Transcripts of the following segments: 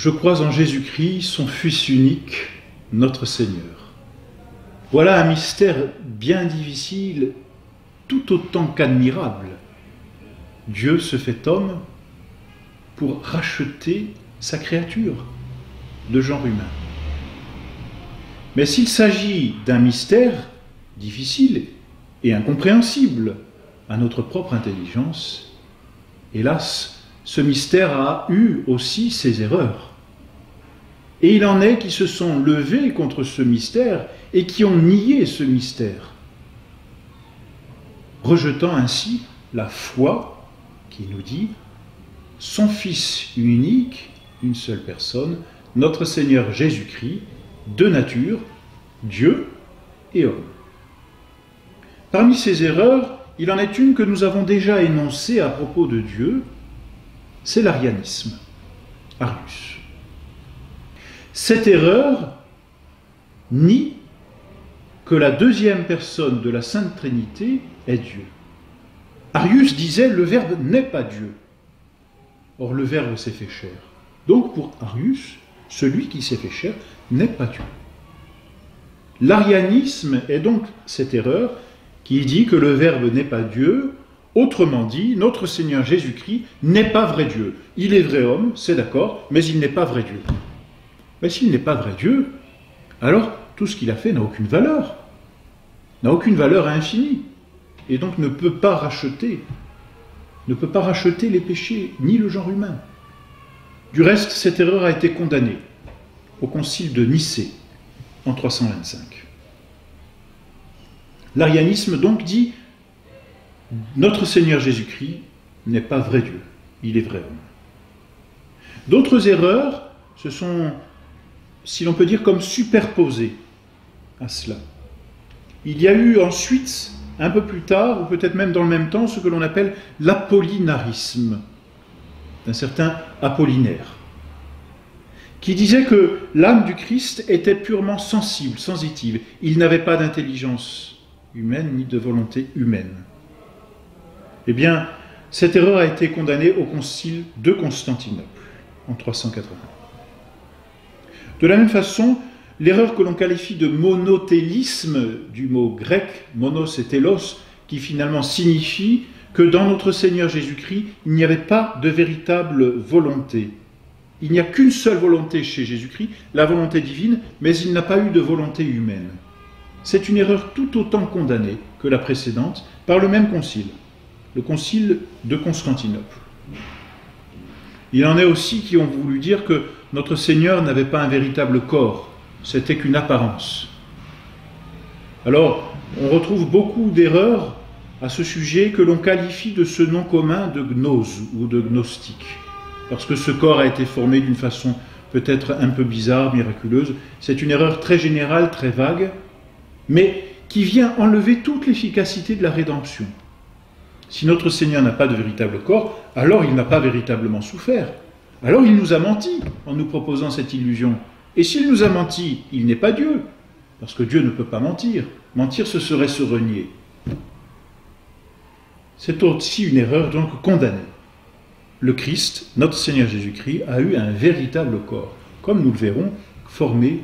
Je crois en Jésus-Christ, son Fils unique, notre Seigneur. Voilà un mystère bien difficile, tout autant qu'admirable. Dieu se fait homme pour racheter sa créature de genre humain. Mais s'il s'agit d'un mystère difficile et incompréhensible à notre propre intelligence, hélas, ce mystère a eu aussi ses erreurs. Et il en est qui se sont levés contre ce mystère et qui ont nié ce mystère, rejetant ainsi la foi qui nous dit « Son Fils unique, une seule personne, notre Seigneur Jésus-Christ, de nature, Dieu et homme ». Parmi ces erreurs, il en est une que nous avons déjà énoncée à propos de Dieu, c'est l'arianisme, Arius. Cette erreur nie que la deuxième personne de la Sainte Trinité est Dieu. Arius disait « le Verbe n'est pas Dieu ». Or, le Verbe s'est fait chair. Donc, pour Arius, celui qui s'est fait chair n'est pas Dieu. L'arianisme est donc cette erreur qui dit que le Verbe n'est pas Dieu. Autrement dit, notre Seigneur Jésus-Christ n'est pas vrai Dieu. Il est vrai homme, c'est d'accord, mais il n'est pas vrai Dieu. Mais s'il n'est pas vrai Dieu, alors tout ce qu'il a fait n'a aucune valeur infinie, et donc ne peut pas racheter les péchés, ni le genre humain. Du reste, cette erreur a été condamnée au concile de Nicée en 325. L'arianisme donc dit notre Seigneur Jésus-Christ n'est pas vrai Dieu, il est vrai homme. D'autres erreurs se sont, si l'on peut dire, comme superposées à cela. Il y a eu ensuite, un peu plus tard, ou peut-être même dans le même temps, ce que l'on appelle l'apollinarisme, d'un certain Apollinaire, qui disait que l'âme du Christ était purement sensible, sensitive. Il n'avait pas d'intelligence humaine ni de volonté humaine. Eh bien, cette erreur a été condamnée au concile de Constantinople, en 380. De la même façon, l'erreur que l'on qualifie de monothélisme, du mot grec, monos et télos, qui finalement signifie que dans notre Seigneur Jésus-Christ, il n'y avait pas de véritable volonté. Il n'y a qu'une seule volonté chez Jésus-Christ, la volonté divine, mais il n'a pas eu de volonté humaine. C'est une erreur tout autant condamnée que la précédente par le même concile, le concile de Constantinople. Il en est aussi qui ont voulu dire que notre Seigneur n'avait pas un véritable corps, c'était qu'une apparence. Alors, on retrouve beaucoup d'erreurs à ce sujet que l'on qualifie de ce nom commun de gnose ou de gnostique, parce que ce corps a été formé d'une façon peut-être un peu bizarre, miraculeuse. C'est une erreur très générale, très vague, mais qui vient enlever toute l'efficacité de la rédemption. Si notre Seigneur n'a pas de véritable corps, alors il n'a pas véritablement souffert. Alors il nous a menti en nous proposant cette illusion. Et s'il nous a menti, il n'est pas Dieu, parce que Dieu ne peut pas mentir. Mentir, ce serait se renier. C'est aussi une erreur donc condamnée. Le Christ, notre Seigneur Jésus-Christ, a eu un véritable corps, comme nous le verrons, formé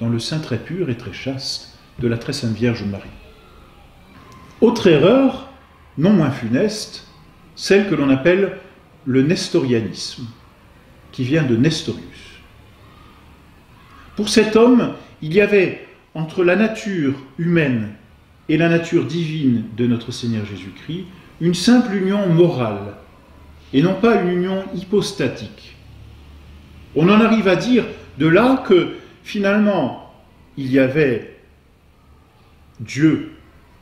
dans le sein très pur et très chaste de la très sainte Vierge Marie. Autre erreur, non moins funeste, celle que l'on appelle le nestorianisme, qui vient de Nestorius. Pour cet homme, il y avait entre la nature humaine et la nature divine de notre Seigneur Jésus-Christ une simple union morale, et non pas une union hypostatique. On en arrive à dire de là que finalement, il y avait Dieu,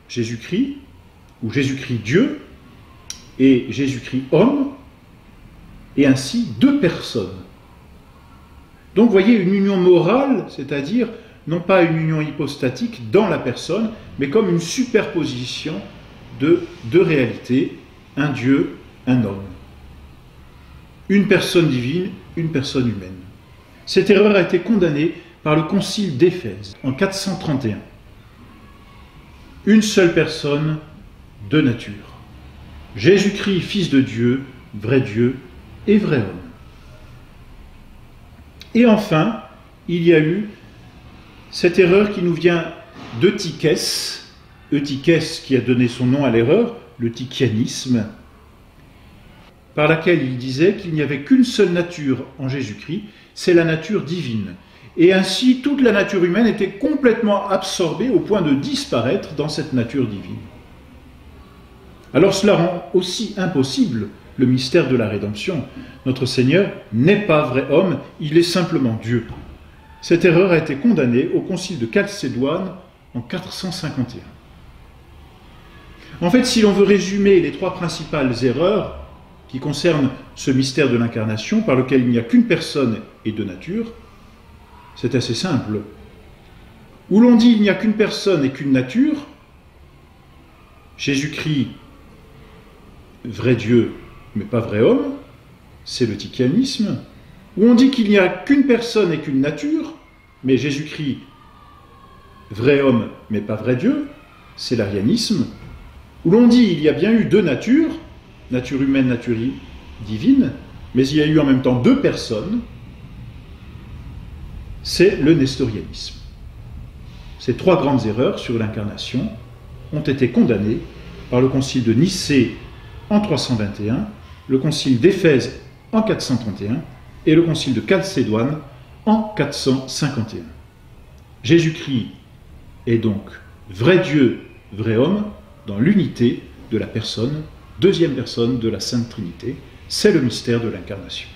Jésus-Christ, ou Jésus-Christ Dieu, et Jésus-Christ homme, et ainsi deux personnes. Donc vous voyez une union morale, c'est-à-dire non pas une union hypostatique dans la personne, mais comme une superposition de deux réalités, un Dieu, un homme. Une personne divine, une personne humaine. Cette erreur a été condamnée par le concile d'Éphèse en 431. Une seule personne, deux natures. Jésus-Christ, Fils de Dieu et vrai homme. Et enfin, il y a eu cette erreur qui nous vient d'Eutychès, Eutychès qui a donné son nom à l'erreur, l'eutychianisme, par laquelle il disait qu'il n'y avait qu'une seule nature en Jésus-Christ, c'est la nature divine. Et ainsi, toute la nature humaine était complètement absorbée au point de disparaître dans cette nature divine. Alors cela rend aussi impossible le mystère de la rédemption. Notre Seigneur n'est pas vrai homme, il est simplement Dieu. Cette erreur a été condamnée au concile de Chalcédoine en 451. En fait, si l'on veut résumer les trois principales erreurs qui concernent ce mystère de l'incarnation, par lequel il n'y a qu'une personne et deux natures, c'est assez simple. Où l'on dit il n'y a qu'une personne et qu'une nature, Jésus-Christ, vrai Dieu, mais pas vrai homme, c'est l'eutychianisme. Où on dit qu'il n'y a qu'une personne et qu'une nature, mais Jésus-Christ, vrai homme, mais pas vrai Dieu, c'est l'arianisme. Où l'on dit il y a bien eu deux natures, nature humaine, nature divine, mais il y a eu en même temps deux personnes, c'est le nestorianisme. Ces trois grandes erreurs sur l'incarnation ont été condamnées par le concile de Nicée en 321, le concile d'Éphèse en 431 et le concile de Chalcédoine en 451. Jésus-Christ est donc vrai Dieu, vrai homme, dans l'unité de la personne, deuxième personne de la Sainte Trinité. C'est le mystère de l'incarnation.